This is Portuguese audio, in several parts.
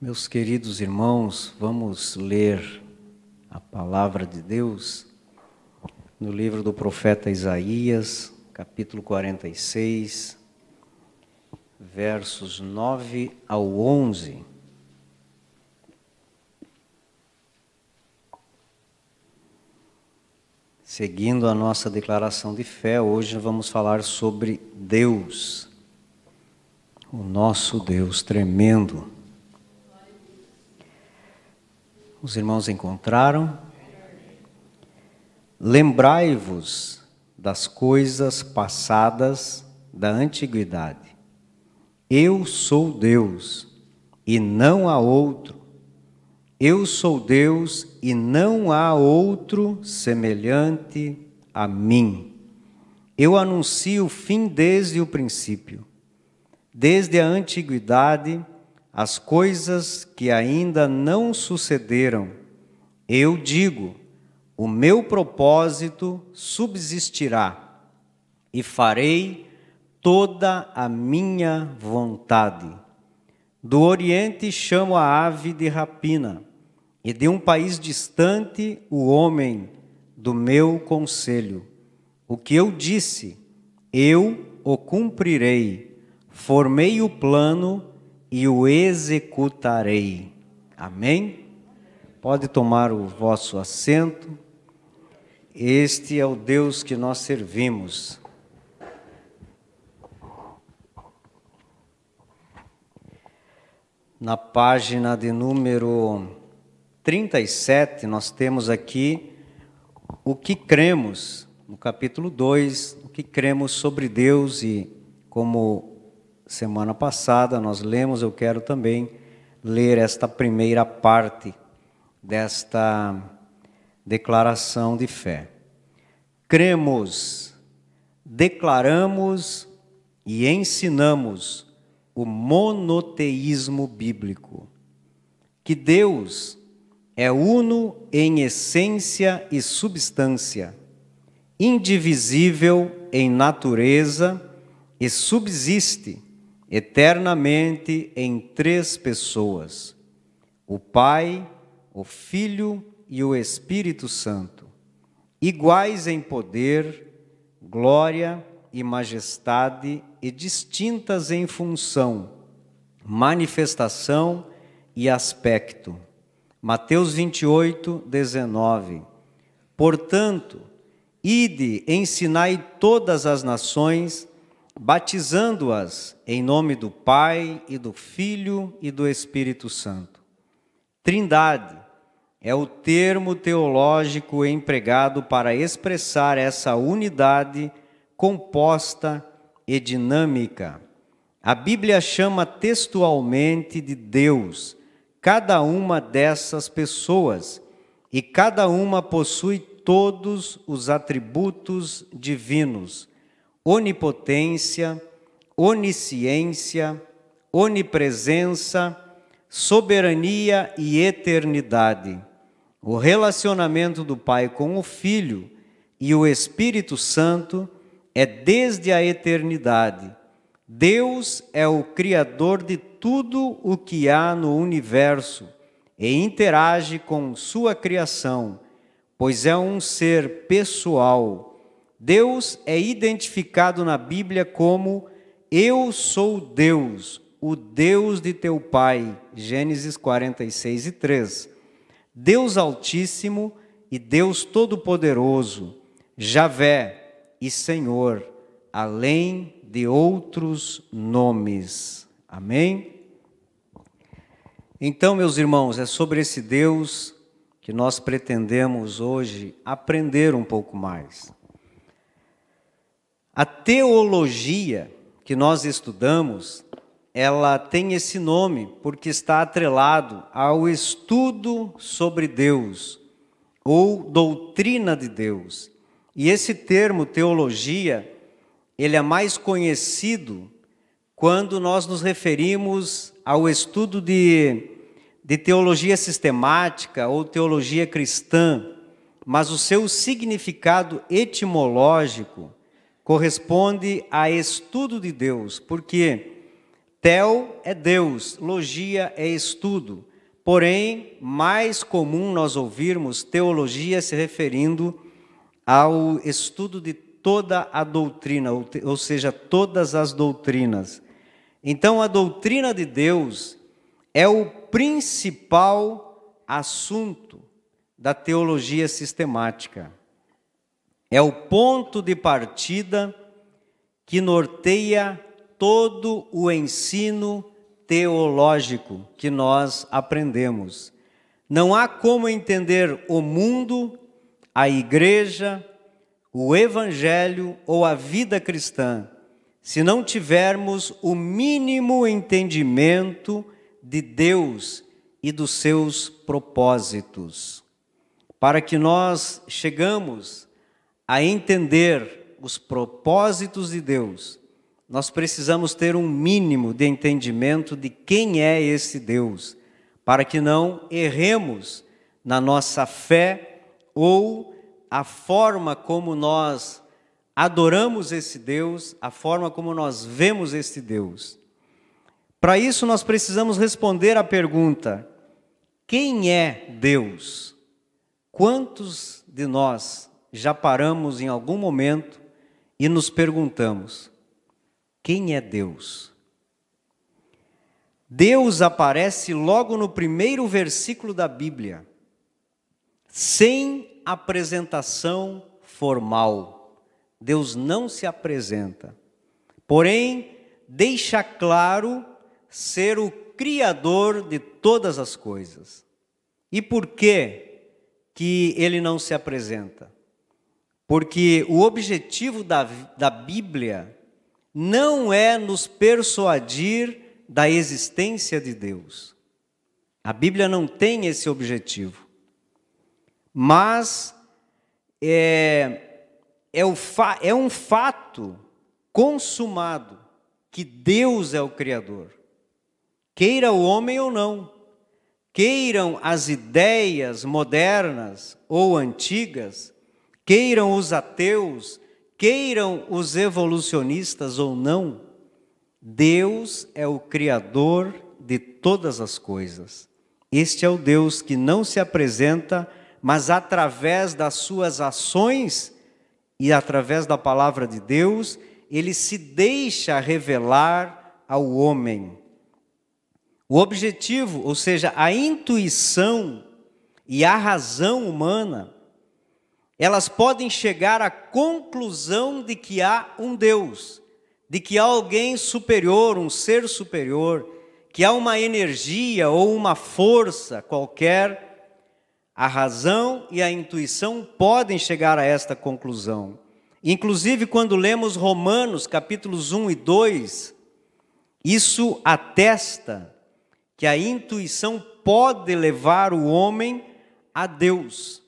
Meus queridos irmãos, vamos ler a palavra de Deus no livro do profeta Isaías, capítulo 46, versos 9 ao 11. Seguindo a nossa declaração de fé, hoje vamos falar sobre Deus, o nosso Deus tremendo. Os irmãos encontraram? Lembrai-vos das coisas passadas da antiguidade. Eu sou Deus e não há outro. Eu sou Deus e não há outro semelhante a mim. Eu anuncio o fim desde o princípio. Desde a antiguidade, as coisas que ainda não sucederam, eu digo, o meu propósito subsistirá e farei toda a minha vontade. Do Oriente chamo a ave de rapina, e de um país distante o homem do meu conselho. O que eu disse, eu o cumprirei. Formei o plano e o executarei. Amém? Pode tomar o vosso assento. Este é o Deus que nós servimos. Na página de número 37, nós temos aqui o que cremos, no capítulo 2, o que cremos sobre Deus, e como semana passada nós lemos, eu quero também ler esta primeira parte desta declaração de fé. Cremos, declaramos e ensinamos o monoteísmo bíblico, que Deus é uno em essência e substância, indivisível em natureza e subsiste eternamente em três pessoas: o Pai, o Filho e o Espírito Santo, iguais em poder, glória e majestade e distintas em função, manifestação e aspecto. Mateus 28, 19. Portanto, ide, ensinai todas as nações, batizando-as em nome do Pai e do Filho e do Espírito Santo. Trindade é o termo teológico empregado para expressar essa unidade composta e dinâmica. A Bíblia chama textualmente de Deus cada uma dessas pessoas, e cada uma possui todos os atributos divinos: onipotência, onisciência, onipresença, soberania e eternidade. O relacionamento do Pai com o Filho e o Espírito Santo é desde a eternidade. Deus é o Criador de tudo o que há no universo e interage com sua criação, pois é um ser pessoal. Deus é identificado na Bíblia como Eu sou Deus, o Deus de teu Pai, Gênesis 46, 3. Deus Altíssimo e Deus Todo-Poderoso, Javé e Senhor, além de outros nomes. Amém? Então, meus irmãos, é sobre esse Deus que nós pretendemos hoje aprender um pouco mais. A teologia que nós estudamos, ela tem esse nome porque está atrelado ao estudo sobre Deus, ou doutrina de Deus. E esse termo, teologia, ele é mais conhecido quando nós nos referimos ao estudo de teologia sistemática ou teologia cristã, mas o seu significado etimológico corresponde a estudo de Deus, porque Theo é Deus, logia é estudo. Porém, mais comum nós ouvirmos teologia se referindo ao estudo de toda a doutrina, ou seja, todas as doutrinas. Então, a doutrina de Deus é o principal assunto da teologia sistemática. É o ponto de partida que norteia todo o ensino teológico que nós aprendemos. Não há como entender o mundo, a igreja, o evangelho ou a vida cristã se não tivermos o mínimo entendimento de Deus e dos seus propósitos. Para que nós chegamos a entender os propósitos de Deus, nós precisamos ter um mínimo de entendimento de quem é esse Deus, para que não erremos na nossa fé ou a forma como nós adoramos esse Deus, a forma como nós vemos esse Deus. Para isso nós precisamos responder à pergunta: quem é Deus? Quantos de nós já paramos em algum momento e nos perguntamos: quem é Deus? Deus aparece logo no primeiro versículo da Bíblia, sem apresentação formal. Deus não se apresenta, porém deixa claro ser o Criador de todas as coisas. E por que ele não se apresenta? Porque o objetivo da Bíblia não é nos persuadir da existência de Deus. A Bíblia não tem esse objetivo. Mas é um fato consumado que Deus é o Criador. Queira o homem ou não, queiram as ideias modernas ou antigas, queiram os ateus, queiram os evolucionistas ou não, Deus é o Criador de todas as coisas. Este é o Deus que não se apresenta, mas através das suas ações e através da palavra de Deus, ele se deixa revelar ao homem. O objetivo, ou seja, a intuição e a razão humana, elas podem chegar à conclusão de que há um Deus, de que há alguém superior, um ser superior, que há uma energia ou uma força qualquer. A razão e a intuição podem chegar a esta conclusão. Inclusive, quando lemos Romanos, capítulos 1 e 2, isso atesta que a intuição pode levar o homem a Deus.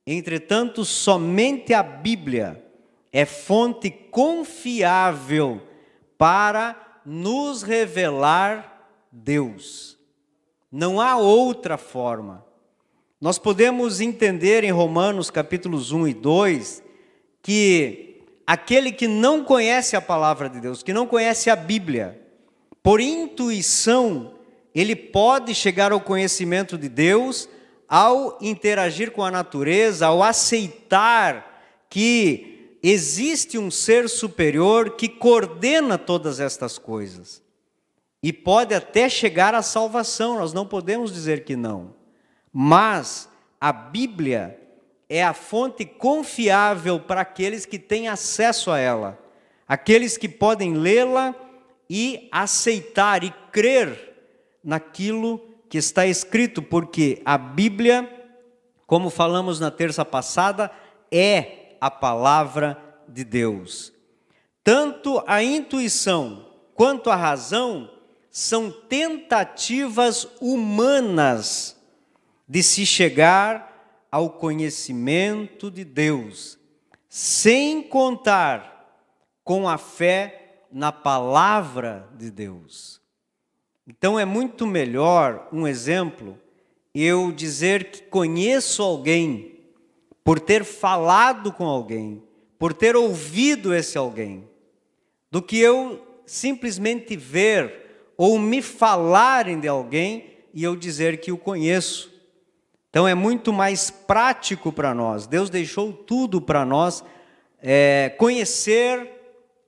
Entretanto, somente a Bíblia é fonte confiável para nos revelar Deus. Não há outra forma. Nós podemos entender em Romanos capítulos 1 e 2 que aquele que não conhece a palavra de Deus, que não conhece a Bíblia, por intuição, ele pode chegar ao conhecimento de Deus ao interagir com a natureza, ao aceitar que existe um ser superior que coordena todas estas coisas. E pode até chegar à salvação, nós não podemos dizer que não. Mas a Bíblia é a fonte confiável para aqueles que têm acesso a ela, aqueles que podem lê-la e aceitar e crer naquilo que está escrito, porque a Bíblia, como falamos na terça passada, é a palavra de Deus. Tanto a intuição quanto a razão são tentativas humanas de se chegar ao conhecimento de Deus, sem contar com a fé na palavra de Deus. Então é muito melhor, um exemplo, eu dizer que conheço alguém por ter falado com alguém, por ter ouvido esse alguém, do que eu simplesmente ver ou me falarem de alguém e eu dizer que o conheço. Então é muito mais prático para nós. Deus deixou tudo para nós conhecer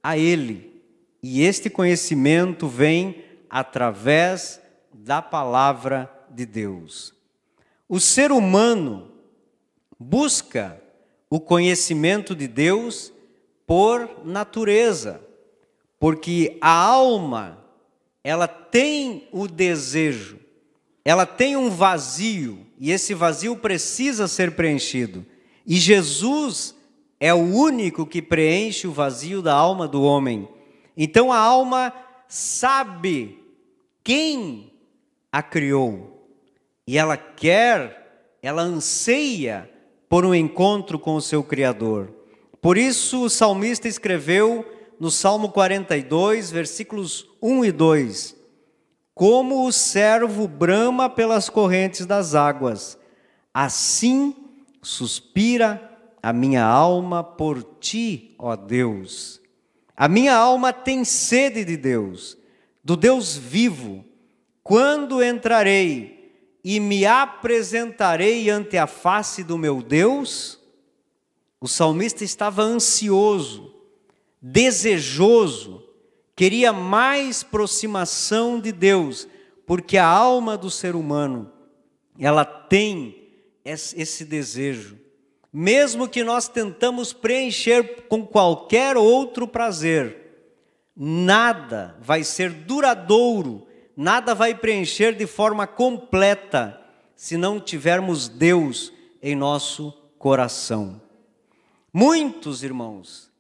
a Ele. E este conhecimento vem através da palavra de Deus. O ser humano busca o conhecimento de Deus por natureza, porque a alma, ela tem o desejo, ela tem um vazio, e esse vazio precisa ser preenchido. E Jesus é o único que preenche o vazio da alma do homem. Então a alma sabe quem a criou, e ela anseia por um encontro com o seu Criador. Por isso o salmista escreveu no Salmo 42, versículos 1 e 2, como o servo brama pelas correntes das águas, assim suspira a minha alma por ti, ó Deus. A minha alma tem sede de Deus, do Deus vivo. Quando entrarei e me apresentarei ante a face do meu Deus? O salmista estava ansioso, desejoso, queria mais proximação de Deus, porque a alma do ser humano, ela tem esse desejo. Mesmo que nós tentamos preencher com qualquer outro prazer, nada vai ser duradouro, nada vai preencher de forma completa, se não tivermos Deus em nosso coração. Muitos irmãos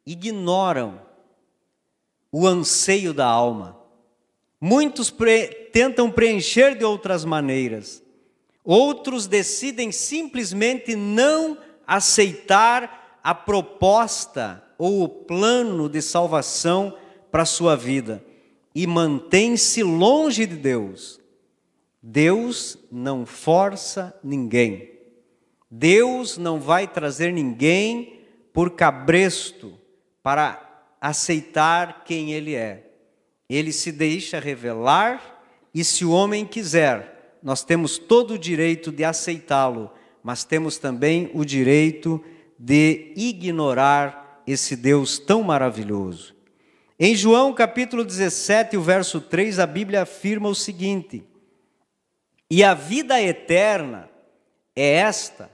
ignoram o anseio da alma. Muitos tentam preencher de outras maneiras. Outros decidem simplesmente não aceitar a proposta ou o plano de salvação para a sua vida e mantém-se longe de Deus. Deus não força ninguém. Deus não vai trazer ninguém por cabresto para aceitar quem Ele é. Ele se deixa revelar e, se o homem quiser, nós temos todo o direito de aceitá-lo, mas temos também o direito de ignorar esse Deus tão maravilhoso. Em João capítulo 17, o verso 3, a Bíblia afirma o seguinte: e a vida eterna é esta,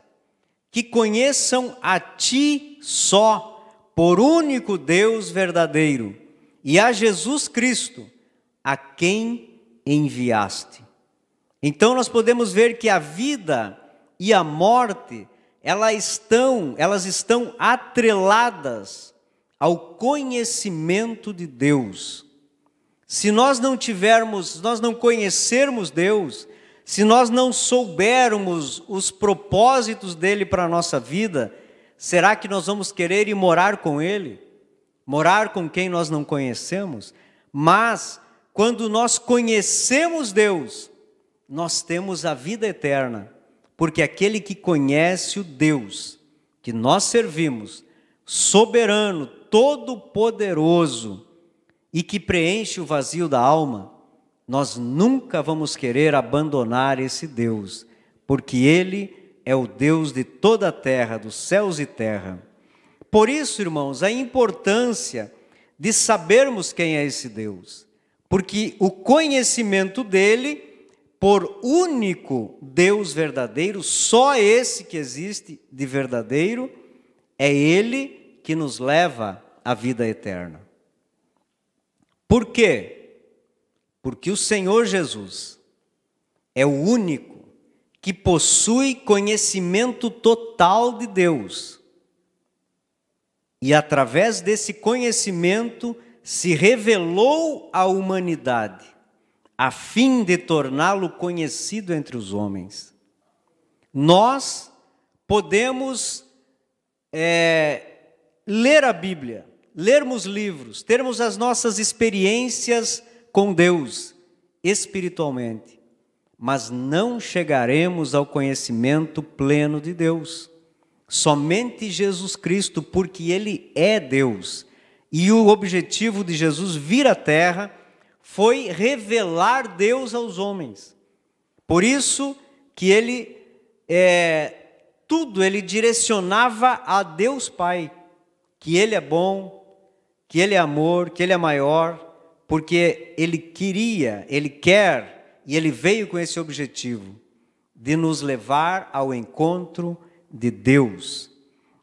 que conheçam a ti só, por único Deus verdadeiro, e a Jesus Cristo, a quem enviaste. Então nós podemos ver que a vida e a morte, elas estão atreladas ao conhecimento de Deus. Se nós não conhecermos Deus, se nós não soubermos os propósitos dele para a nossa vida, será que nós vamos querer ir morar com ele? Morar com quem nós não conhecemos? Mas, quando nós conhecemos Deus, nós temos a vida eterna, porque aquele que conhece o Deus que nós servimos, soberano, todo-poderoso, e que preenche o vazio da alma, nós nunca vamos querer abandonar esse Deus, porque Ele é o Deus de toda a terra, dos céus e terra. Por isso, irmãos, a importância de sabermos quem é esse Deus, porque o conhecimento dele, por único Deus verdadeiro, só esse que existe de verdadeiro, é Ele que nos leva à vida eterna. Por quê? Porque o Senhor Jesus é o único que possui conhecimento total de Deus. E através desse conhecimento se revelou à humanidade, a fim de torná-lo conhecido entre os homens. Nós podemos ler a Bíblia, lermos livros, termos as nossas experiências com Deus espiritualmente, mas não chegaremos ao conhecimento pleno de Deus. Somente Jesus Cristo, porque Ele é Deus. E o objetivo de Jesus vir à Terra foi revelar Deus aos homens. Por isso que ele, tudo ele direcionava a Deus Pai, que Ele é bom, que Ele é amor, que Ele é maior, porque Ele queria, Ele quer, e Ele veio com esse objetivo, de nos levar ao encontro de Deus.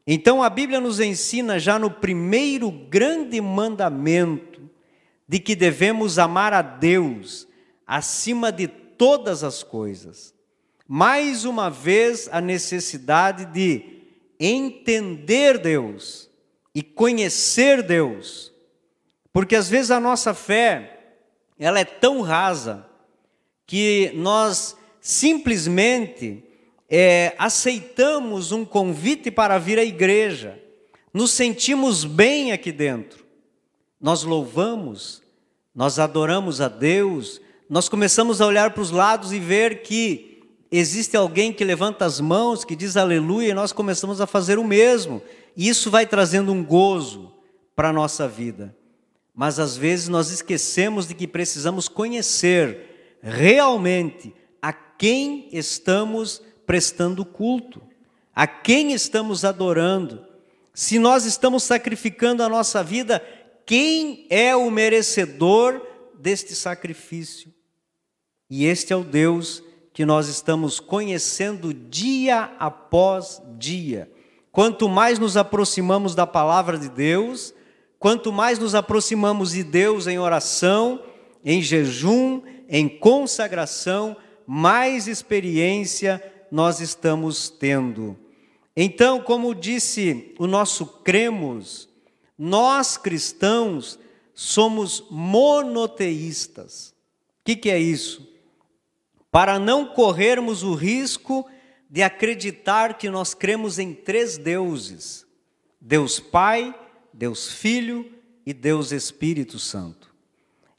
Então a Bíblia nos ensina já no primeiro grande mandamento, de que devemos amar a Deus acima de todas as coisas. Mais uma vez a necessidade de entender Deus e conhecer Deus. Porque às vezes a nossa fé, ela é tão rasa, que nós simplesmente aceitamos um convite para vir à igreja, nos sentimos bem aqui dentro, nós louvamos, nós adoramos a Deus, nós começamos a olhar para os lados e ver que existe alguém que levanta as mãos, que diz aleluia, e nós começamos a fazer o mesmo, e isso vai trazendo um gozo para a nossa vida. Mas às vezes nós esquecemos de que precisamos conhecer realmente a quem estamos prestando culto, a quem estamos adorando. Se nós estamos sacrificando a nossa vida, quem é o merecedor deste sacrifício? E este é o Deus que nós estamos conhecendo dia após dia. Quanto mais nos aproximamos da palavra de Deus, quanto mais nos aproximamos de Deus em oração, em jejum, em consagração, mais experiência nós estamos tendo. Então, como disse o nosso cremos, nós cristãos somos monoteístas. O que é isso? Para não corrermos o risco de acreditar que nós cremos em 3 deuses: Deus Pai, Deus Filho e Deus Espírito Santo.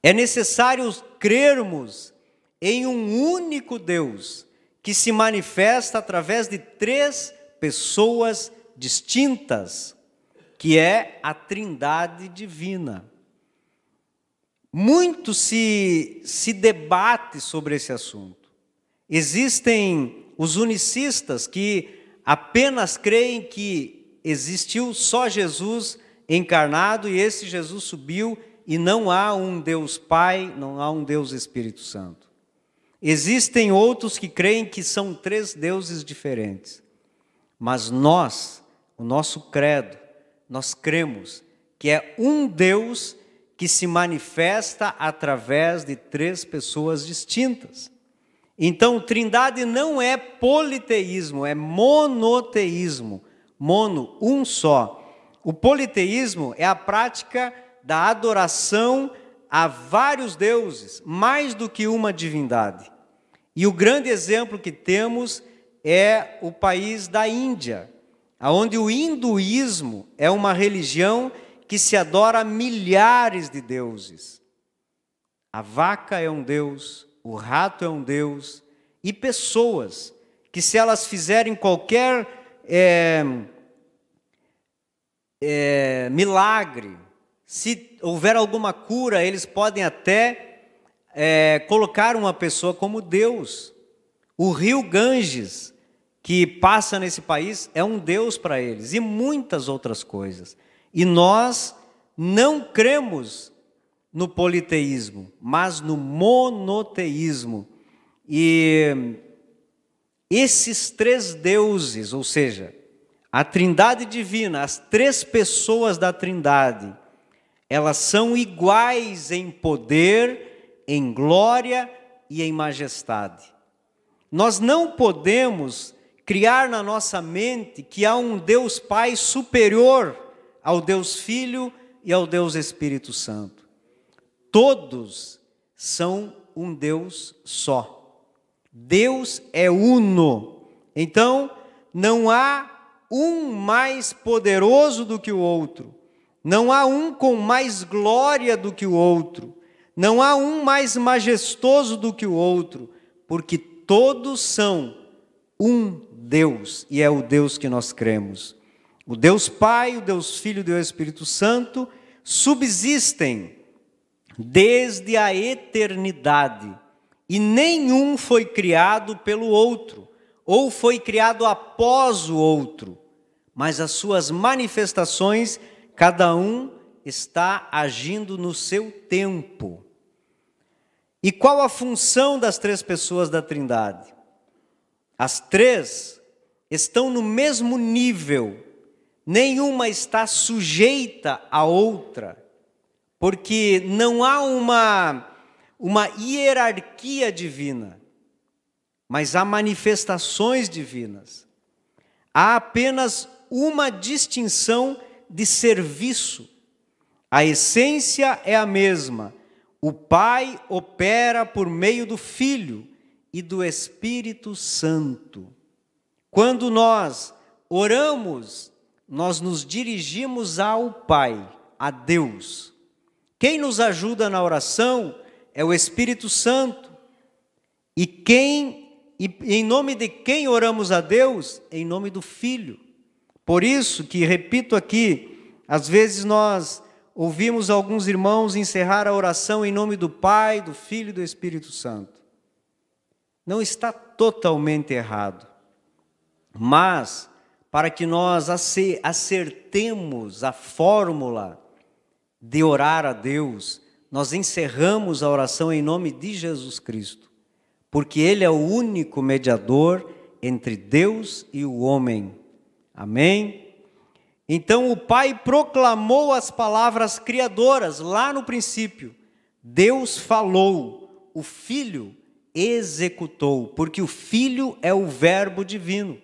É necessário crermos em um único Deus, que se manifesta através de 3 pessoas distintas, que é a Trindade divina. Muito se debate sobre esse assunto. Existem os unicistas que apenas creem que existiu só Jesus encarnado e esse Jesus subiu e não há um Deus Pai, não há um Deus Espírito Santo. Existem outros que creem que são 3 deuses diferentes. Mas nós, o nosso credo, nós cremos que é um Deus que se manifesta através de 3 pessoas distintas. Então, Trindade não é politeísmo, é monoteísmo. Mono, um só. O politeísmo é a prática da adoração a vários deuses, mais do que uma divindade. E o grande exemplo que temos é o país da Índia, onde o hinduísmo é uma religião que se adora milhares de deuses. A vaca é um deus, o rato é um deus, e pessoas que, se elas fizerem qualquer milagre, se houver alguma cura, eles podem até colocar uma pessoa como Deus. O rio Ganges, que passa nesse país, é um Deus para eles, e muitas outras coisas. E nós não cremos no politeísmo, mas no monoteísmo. E esses 3 deuses, ou seja, a Trindade divina, as 3 pessoas da Trindade, elas são iguais em poder, em glória e em majestade. Nós não podemos criar na nossa mente que há um Deus Pai superior ao Deus Filho e ao Deus Espírito Santo. Todos são um Deus só. Deus é uno. Então, não há um mais poderoso do que o outro. Não há um com mais glória do que o outro. Não há um mais majestoso do que o outro, porque todos são um Deus, e é o Deus que nós cremos. O Deus Pai, o Deus Filho e o Deus Espírito Santo subsistem desde a eternidade, e nenhum foi criado pelo outro, ou foi criado após o outro, mas as suas manifestações, cada um está agindo no seu tempo. E qual a função das três pessoas da Trindade? As três estão no mesmo nível, nenhuma está sujeita à outra, porque não há uma hierarquia divina, mas há manifestações divinas. Há apenas uma distinção de serviço. A essência é a mesma. O Pai opera por meio do Filho e do Espírito Santo. Quando nós oramos, nós nos dirigimos ao Pai, a Deus. Quem nos ajuda na oração é o Espírito Santo. E em nome de quem oramos a Deus? Em nome do Filho. Por isso que, repito aqui, às vezes nós ouvimos alguns irmãos encerrar a oração em nome do Pai, do Filho e do Espírito Santo. Não está totalmente errado. Mas, para que nós acertemos a fórmula de orar a Deus, nós encerramos a oração em nome de Jesus Cristo, porque Ele é o único mediador entre Deus e o homem. Amém? Então o Pai proclamou as palavras criadoras lá no princípio. Deus falou, o Filho executou, porque o Filho é o Verbo divino.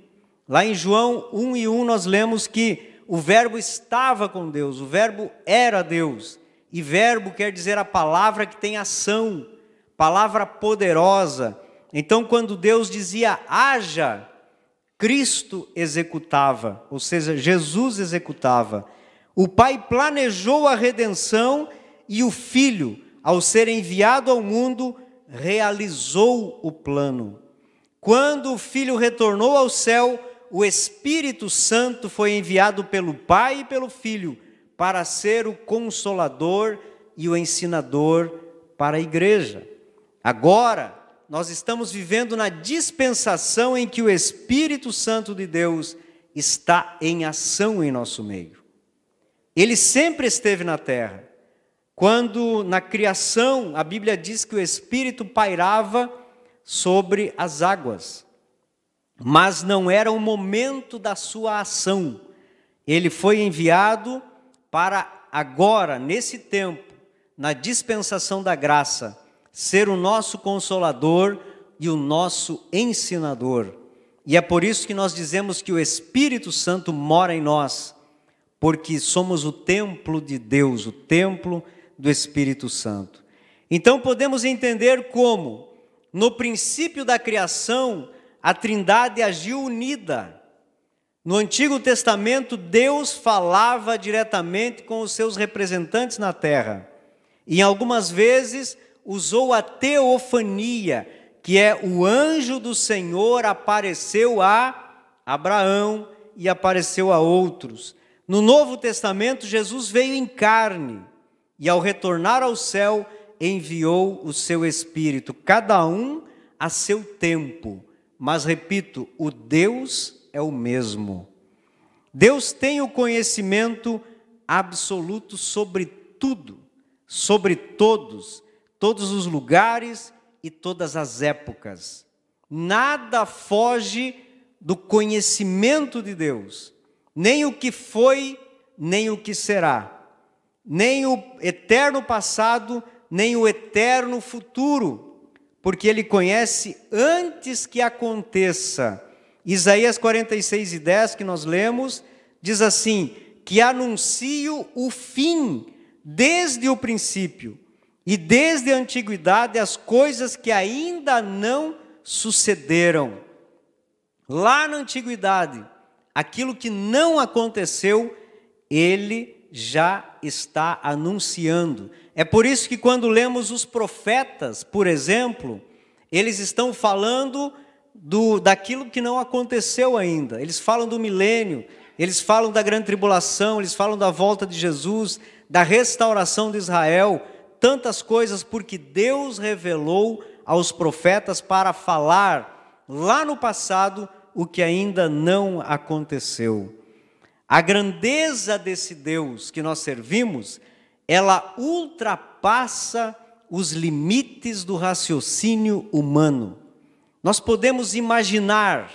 Lá em João 1:1 nós lemos que o Verbo estava com Deus, o Verbo era Deus. E verbo quer dizer a palavra que tem ação, palavra poderosa. Então quando Deus dizia haja, Cristo executava, ou seja, Jesus executava. O Pai planejou a redenção e o Filho, ao ser enviado ao mundo, realizou o plano. Quando o Filho retornou ao céu, o Espírito Santo foi enviado pelo Pai e pelo Filho para ser o Consolador e o ensinador para a igreja. Agora, nós estamos vivendo na dispensação em que o Espírito Santo de Deus está em ação em nosso meio. Ele sempre esteve na terra. Quando na criação a Bíblia diz que o Espírito pairava sobre as águas, mas não era o momento da sua ação. Ele foi enviado para agora, nesse tempo, na dispensação da graça, ser o nosso Consolador e o nosso ensinador. E é por isso que nós dizemos que o Espírito Santo mora em nós, porque somos o templo de Deus, o templo do Espírito Santo. Então podemos entender como, no princípio da criação, a Trindade agiu unida. No Antigo Testamento, Deus falava diretamente com os seus representantes na terra. E algumas vezes usou a teofania, que é o anjo do Senhor apareceu a Abraão e apareceu a outros. No Novo Testamento, Jesus veio em carne e ao retornar ao céu, enviou o seu Espírito, cada um a seu tempo. Mas repito, o Deus é o mesmo. Deus tem o conhecimento absoluto sobre tudo, sobre todos os lugares e todas as épocas. Nada foge do conhecimento de Deus, nem o que foi, nem o que será, nem o eterno passado, nem o eterno futuro, porque Ele conhece antes que aconteça. Isaías 46:10, que nós lemos, diz assim, que anuncio o fim desde o princípio, e desde a antiguidade as coisas que ainda não sucederam. Lá na antiguidade, aquilo que não aconteceu, Ele já está anunciando. É por isso que quando lemos os profetas, por exemplo, eles estão falando daquilo que não aconteceu ainda. Eles falam do milênio, eles falam da grande tribulação, eles falam da volta de Jesus, da restauração de Israel. tantas coisas porque Deus revelou aos profetas para falar lá no passado o que ainda não aconteceu. A grandeza desse Deus que nós servimos, ela ultrapassa os limites do raciocínio humano. Nós podemos imaginar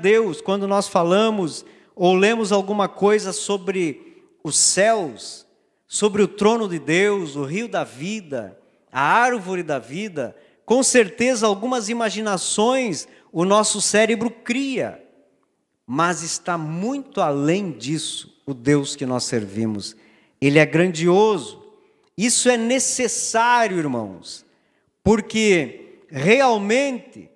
Deus quando nós falamos ou lemos alguma coisa sobre os céus, sobre o trono de Deus, o rio da vida, a árvore da vida. Com certeza algumas imaginações o nosso cérebro cria, mas está muito além disso o Deus que nós servimos. Ele é grandioso. Isso é necessário, irmãos, porque realmente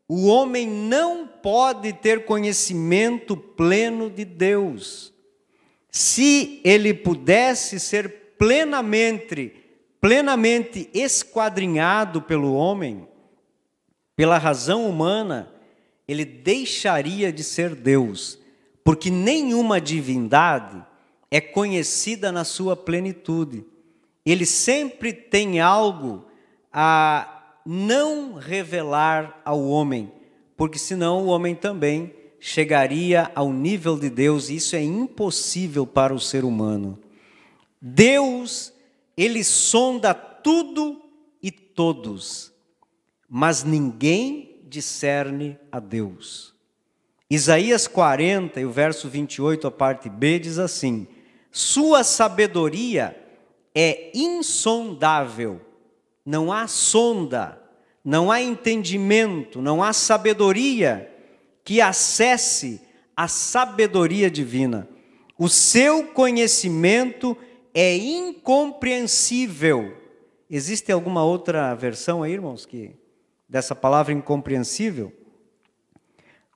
o homem não pode ter conhecimento pleno de Deus. Se ele pudesse ser plenamente esquadrinhado pelo homem, pela razão humana, ele deixaria de ser Deus, porque nenhuma divindade é conhecida na sua plenitude. Ele sempre tem algo a não revelar ao homem, porque senão o homem também chegaria ao nível de Deus, e isso é impossível para o ser humano. Deus, ele sonda tudo e todos, mas ninguém discerne a Deus. Isaías 40, e o verso 28, a parte B, diz assim: sua sabedoria é insondável. Não há sonda, não há entendimento, não há sabedoria que acesse a sabedoria divina. O seu conhecimento é incompreensível. Existe alguma outra versão aí, irmãos, dessa palavra incompreensível?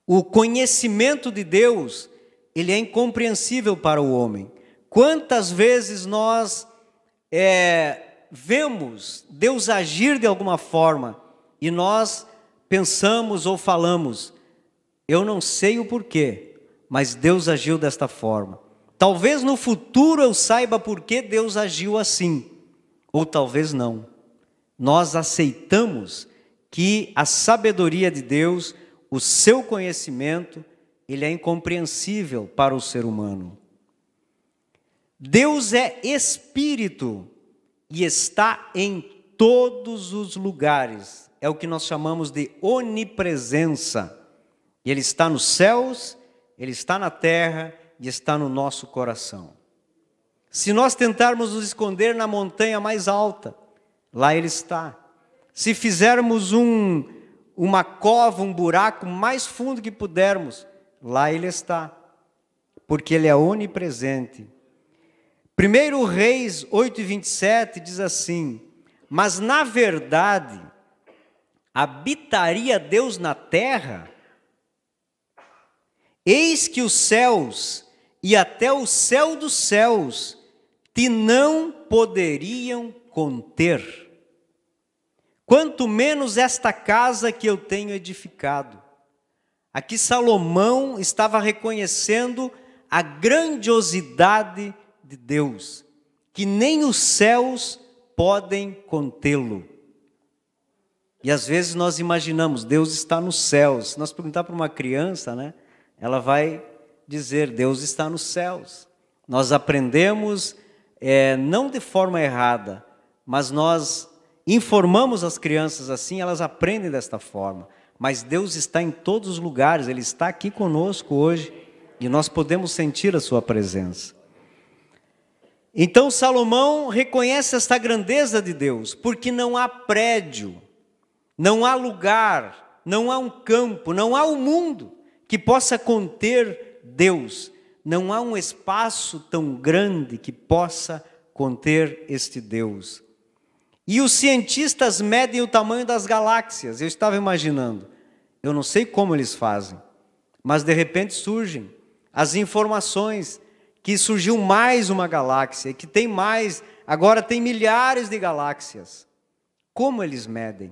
O conhecimento de Deus, ele é incompreensível para o homem. Quantas vezes nós vemos Deus agir de alguma forma e nós pensamos ou falamos: eu não sei o porquê, mas Deus agiu desta forma. Talvez no futuro eu saiba por que Deus agiu assim, ou talvez não. Nós aceitamos que a sabedoria de Deus, o seu conhecimento, ele é incompreensível para o ser humano. Deus é espírito e está em todos os lugares. É o que nós chamamos de onipresença. Ele está nos céus, ele está na terra e está no nosso coração. Se nós tentarmos nos esconder na montanha mais alta, lá ele está. Se fizermos uma cova, um buraco mais fundo que pudermos, lá ele está, porque ele é onipresente. 1 Reis 8:27 diz assim: mas na verdade, habitaria Deus na terra? Eis que os céus e até o céu dos céus te não poderiam conter, quanto menos esta casa que eu tenho edificado. Aqui Salomão estava reconhecendo a grandiosidade de Deus, que nem os céus podem contê-lo. E às vezes nós imaginamos, Deus está nos céus. Se nós perguntar para uma criança, né, ela vai dizer, Deus está nos céus. Nós aprendemos, não de forma errada, mas nós informamos as crianças assim, elas aprendem desta forma. Mas Deus está em todos os lugares, Ele está aqui conosco hoje, e nós podemos sentir a sua presença. Então Salomão reconhece esta grandeza de Deus, porque não há prédio, não há lugar, não há um campo, não há um mundo que possa conter Deus. Não há um espaço tão grande que possa conter este Deus. E os cientistas medem o tamanho das galáxias. Eu estava imaginando, eu não sei como eles fazem, mas de repente surgem as informações que surgiu mais uma galáxia, que tem mais, agora tem milhares de galáxias. Como eles medem?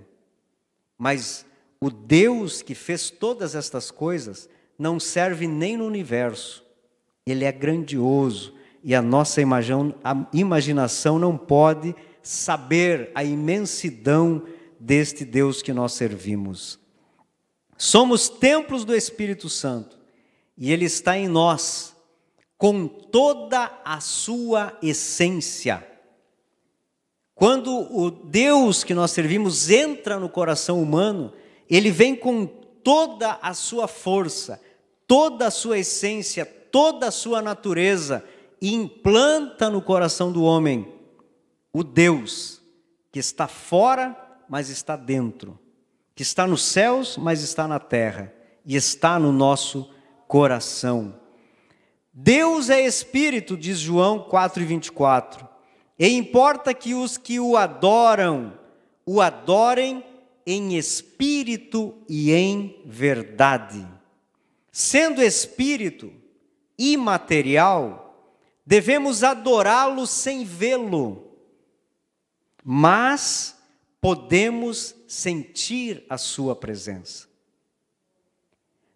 Mas o Deus que fez todas estas coisas não serve nem no universo. Ele é grandioso, e a nossa imaginação não pode saber a imensidão deste Deus que nós servimos. Somos templos do Espírito Santo e Ele está em nós com toda a sua essência. Quando o Deus que nós servimos entra no coração humano, Ele vem com toda a sua força, toda a sua essência, toda a sua natureza e implanta no coração do homem o Deus que está fora, mas está dentro, que está nos céus, mas está na terra e está no nosso coração. Deus é Espírito, diz João 4:24, e importa que os que o adorem em espírito e em verdade. Sendo Espírito imaterial, devemos adorá-lo sem vê-lo, mas podemos sentir a sua presença.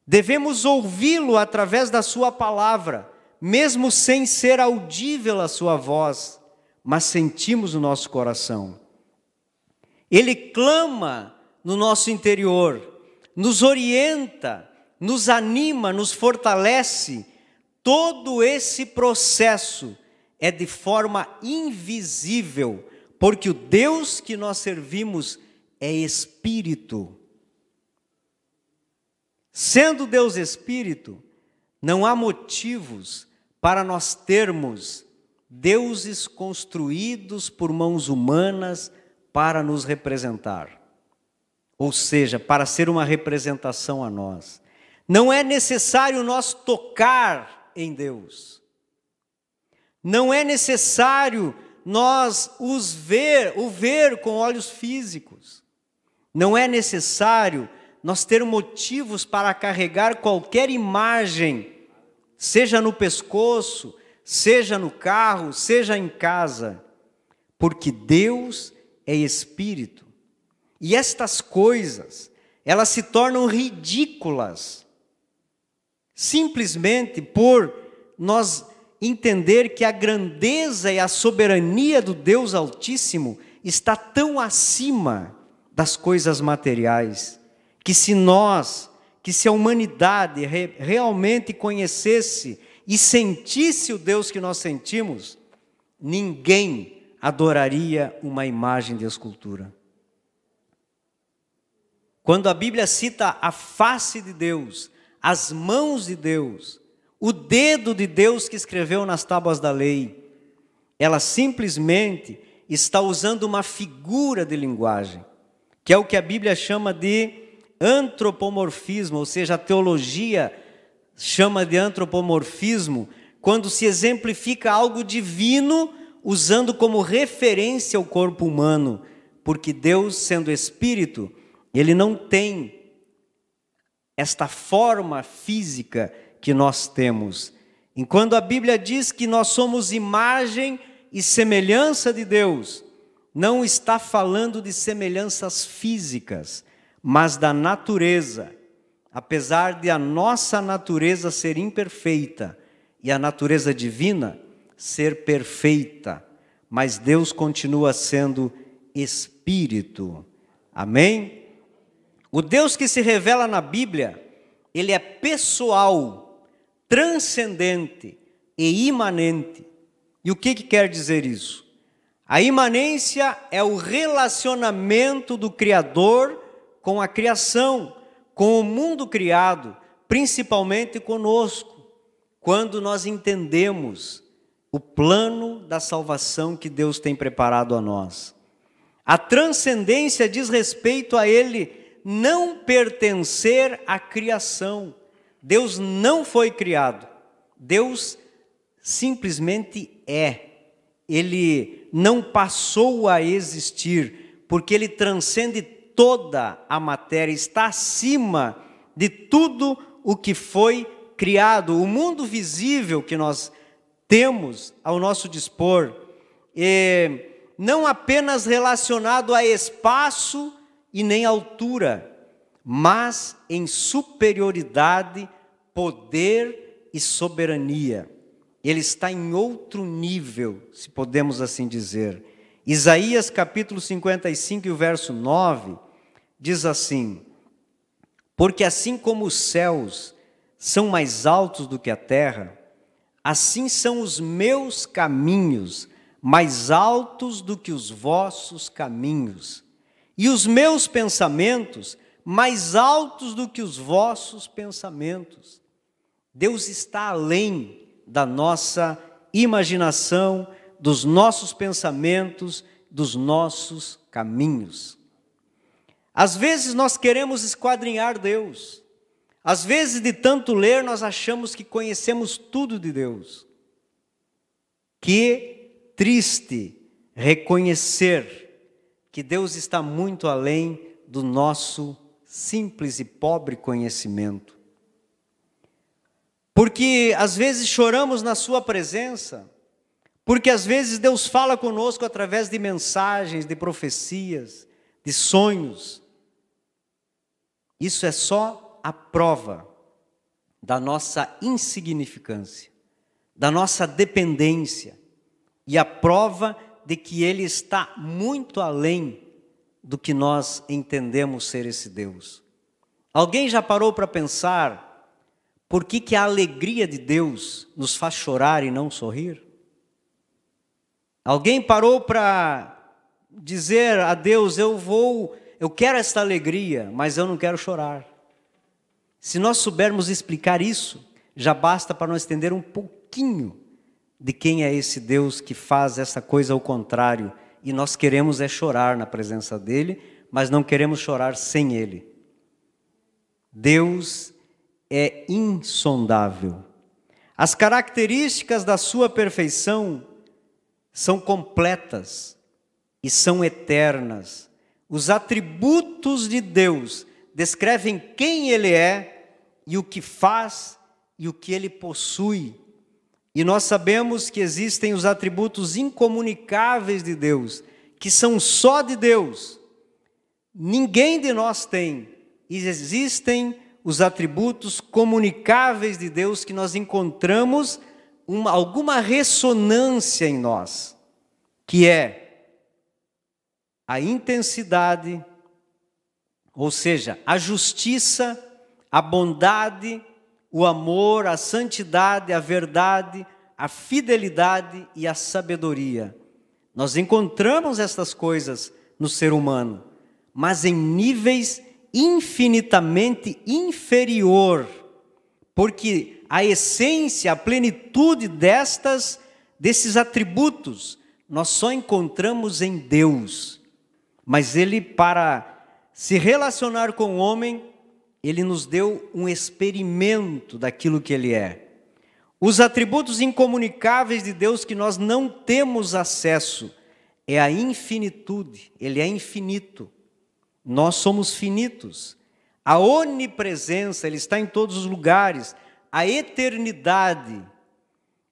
Devemos ouvi-lo através da sua palavra, mesmo sem ser audível a sua voz, mas sentimos no nosso coração. Ele clama no nosso interior, nos orienta, nos anima, nos fortalece. Todo esse processo é de forma invisível, porque o Deus que nós servimos é Espírito. Sendo Deus Espírito, não há motivos para nós termos deuses construídos por mãos humanas para nos representar. Ou seja, para ser uma representação a nós. Não é necessário nós tocar em Deus. Não é necessário nós o ver com olhos físicos. Não é necessário nós ter motivos para carregar qualquer imagem, seja no pescoço, seja no carro, seja em casa, porque Deus é Espírito. E estas coisas, elas se tornam ridículas, simplesmente por nós entender que a grandeza e a soberania do Deus Altíssimo está tão acima das coisas materiais, que se a humanidade realmente conhecesse e sentisse o Deus que nós sentimos, ninguém adoraria uma imagem de escultura. Quando a Bíblia cita a face de Deus, as mãos de Deus, o dedo de Deus que escreveu nas tábuas da lei, ela simplesmente está usando uma figura de linguagem, que é o que a Bíblia chama de antropomorfismo, ou seja, a teologia chama de antropomorfismo, quando se exemplifica algo divino usando como referência o corpo humano, porque Deus, sendo Espírito, Ele não tem esta forma física que nós temos. Enquanto a Bíblia diz que nós somos imagem e semelhança de Deus, não está falando de semelhanças físicas, mas da natureza. Apesar de a nossa natureza ser imperfeita e a natureza divina ser perfeita, mas Deus continua sendo Espírito. Amém? O Deus que se revela na Bíblia, Ele é pessoal, transcendente e imanente. E o que quer dizer isso? A imanência é o relacionamento do Criador com a criação, com o mundo criado, principalmente conosco, quando nós entendemos o plano da salvação que Deus tem preparado a nós. A transcendência diz respeito a Ele não pertencer à criação. Deus não foi criado. Deus simplesmente é. Ele não passou a existir, porque Ele transcende toda a matéria, está acima de tudo o que foi criado. O mundo visível que nós temos ao nosso dispor, não apenas relacionado a espaço e nem altura, mas em superioridade, poder e soberania. ele está em outro nível, se podemos assim dizer. Isaías capítulo 55 e o verso 9, diz assim: porque assim como os céus são mais altos do que a terra, assim são os meus caminhos mais altos do que os vossos caminhos, e os meus pensamentos mais altos do que os vossos pensamentos. Deus está além da nossa imaginação, dos nossos pensamentos, dos nossos caminhos. Às vezes nós queremos esquadrinhar Deus. Às vezes, de tanto ler, nós achamos que conhecemos tudo de Deus. Que triste reconhecer que Deus está muito além do nosso simples e pobre conhecimento. Porque às vezes choramos na sua presença, porque às vezes Deus fala conosco através de mensagens, de profecias, de sonhos. Isso é só a prova da nossa insignificância, da nossa dependência, e a prova de que Ele está muito além do que nós entendemos ser esse Deus. Alguém já parou para pensar por que a alegria de Deus nos faz chorar e não sorrir? Alguém parou para dizer a Deus: eu quero esta alegria, mas eu não quero chorar. Se nós soubermos explicar isso, já basta para nós entender um pouquinho de quem é esse Deus que faz essa coisa ao contrário, e nós queremos é chorar na presença dEle, mas não queremos chorar sem Ele. Deus é insondável. As características da sua perfeição são completas e são eternas. Os atributos de Deus descrevem quem Ele é e o que faz e o que Ele possui. E nós sabemos que existem os atributos incomunicáveis de Deus, que são só de Deus. Ninguém de nós tem. E existem os atributos comunicáveis de Deus que nós encontramos alguma ressonância em nós, que é a intensidade, ou seja, a justiça, a bondade, o amor, a santidade, a verdade, a fidelidade e a sabedoria. Nós encontramos estas coisas no ser humano, mas em níveis infinitamente inferior, porque a essência, a plenitude desses atributos, nós só encontramos em Deus. Mas Ele, para se relacionar com o homem, Ele nos deu um experimento daquilo que Ele é. Os atributos incomunicáveis de Deus que nós não temos acesso é a infinitude. Ele é infinito. Nós somos finitos. A onipresença, Ele está em todos os lugares. A eternidade,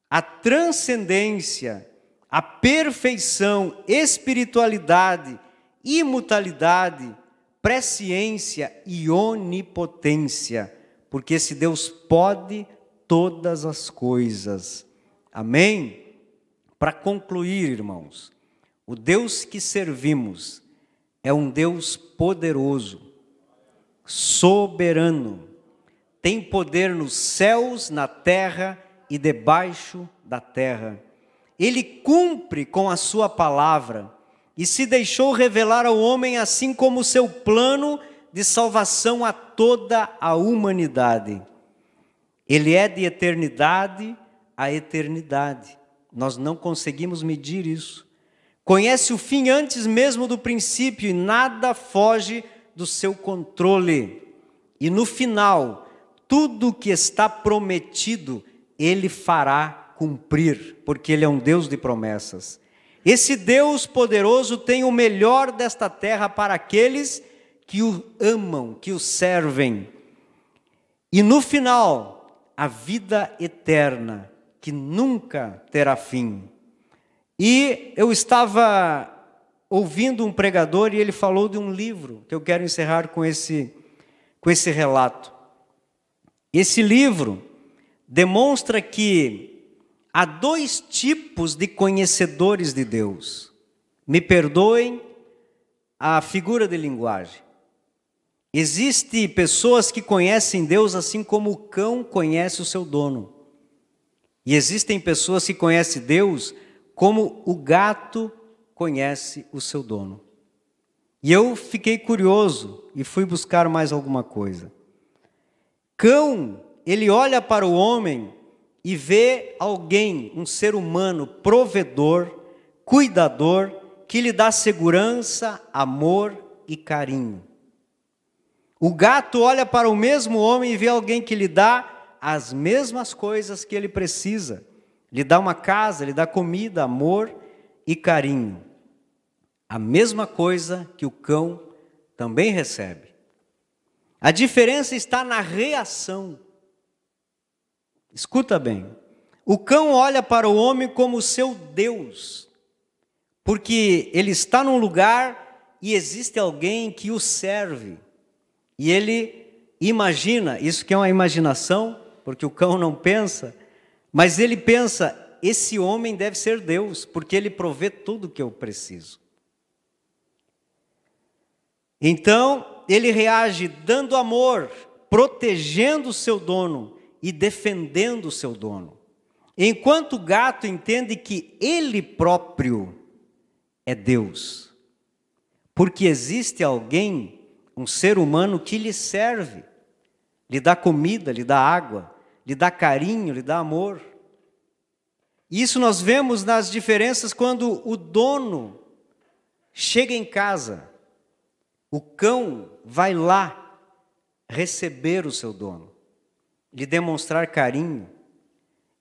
a transcendência, a perfeição, espiritualidade, imutabilidade, presciência e onipotência, porque esse Deus pode todas as coisas. Amém? Para concluir, irmãos, o Deus que servimos é um Deus poderoso, soberano, tem poder nos céus, na terra e debaixo da terra. Ele cumpre com a sua palavra e se deixou revelar ao homem, assim como o seu plano de salvação a toda a humanidade. Ele é de eternidade a eternidade. Nós não conseguimos medir isso. Conhece o fim antes mesmo do princípio e nada foge do seu controle. E no final, tudo o que está prometido, Ele fará cumprir, porque Ele é um Deus de promessas. Esse Deus poderoso tem o melhor desta terra para aqueles que o amam, que o servem. E no final, a vida eterna, que nunca terá fim. E eu estava ouvindo um pregador e ele falou de um livro, que eu quero encerrar com esse relato. Esse livro demonstra que há dois tipos de conhecedores de Deus. Me perdoem a figura de linguagem. Existem pessoas que conhecem Deus assim como o cão conhece o seu dono. E existem pessoas que conhecem Deus como o gato conhece o seu dono. E eu fiquei curioso e fui buscar mais alguma coisa. Cão, ele olha para o homem e vê alguém, um ser humano, provedor, cuidador, que lhe dá segurança, amor e carinho. O gato olha para o mesmo homem e vê alguém que lhe dá as mesmas coisas que ele precisa. Lhe dá uma casa, lhe dá comida, amor e carinho. A mesma coisa que o cão também recebe. A diferença está na reação. Escuta bem. O cão olha para o homem como seu Deus, porque ele está num lugar e existe alguém que o serve. E ele imagina, isso que é uma imaginação, porque o cão não pensa, mas ele pensa, esse homem deve ser Deus, porque ele provê tudo o que eu preciso. Então, ele reage dando amor, protegendo o seu dono e defendendo o seu dono. Enquanto o gato entende que ele próprio é Deus. Porque existe alguém, um ser humano que lhe serve, lhe dá comida, lhe dá água, lhe dá carinho, lhe dá amor. Isso nós vemos nas diferenças quando o dono chega em casa. O cão vai lá receber o seu dono, lhe demonstrar carinho.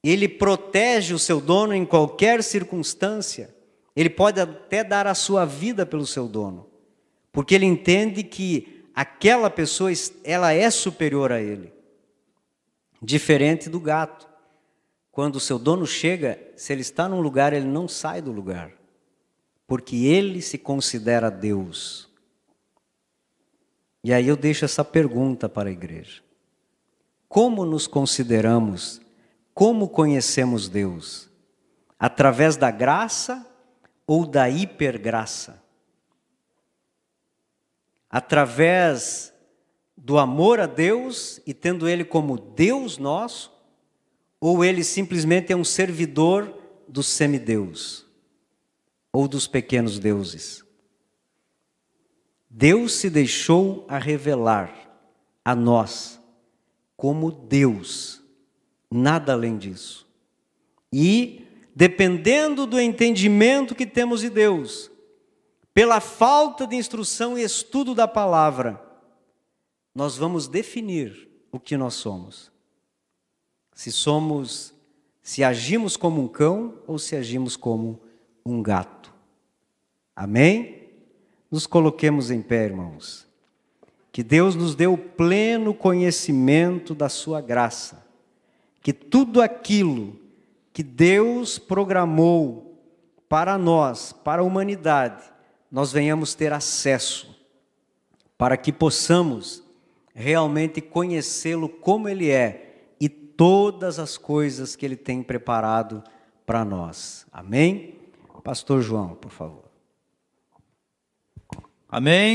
Ele protege o seu dono em qualquer circunstância. Ele pode até dar a sua vida pelo seu dono, porque ele entende que aquela pessoa, ela é superior a ele. Diferente do gato. Quando o seu dono chega, se ele está num lugar, ele não sai do lugar, porque ele se considera Deus. E aí eu deixo essa pergunta para a igreja. Como nos consideramos, como conhecemos Deus? Através da graça ou da hipergraça? Através do amor a Deus e tendo Ele como Deus nosso? Ou Ele simplesmente é um servidor do semideus? Ou dos pequenos deuses? Deus se deixou a revelar a nós como Deus, nada além disso. E, dependendo do entendimento que temos de Deus, pela falta de instrução e estudo da palavra, nós vamos definir o que nós somos. Se agimos como um cão ou se agimos como um gato. Amém? Nos coloquemos em pé, irmãos. Que Deus nos dê o pleno conhecimento da sua graça. Que tudo aquilo que Deus programou para nós, para a humanidade, nós venhamos ter acesso, para que possamos realmente conhecê-lo como Ele é e todas as coisas que Ele tem preparado para nós. Amém? Pastor João, por favor. Amém.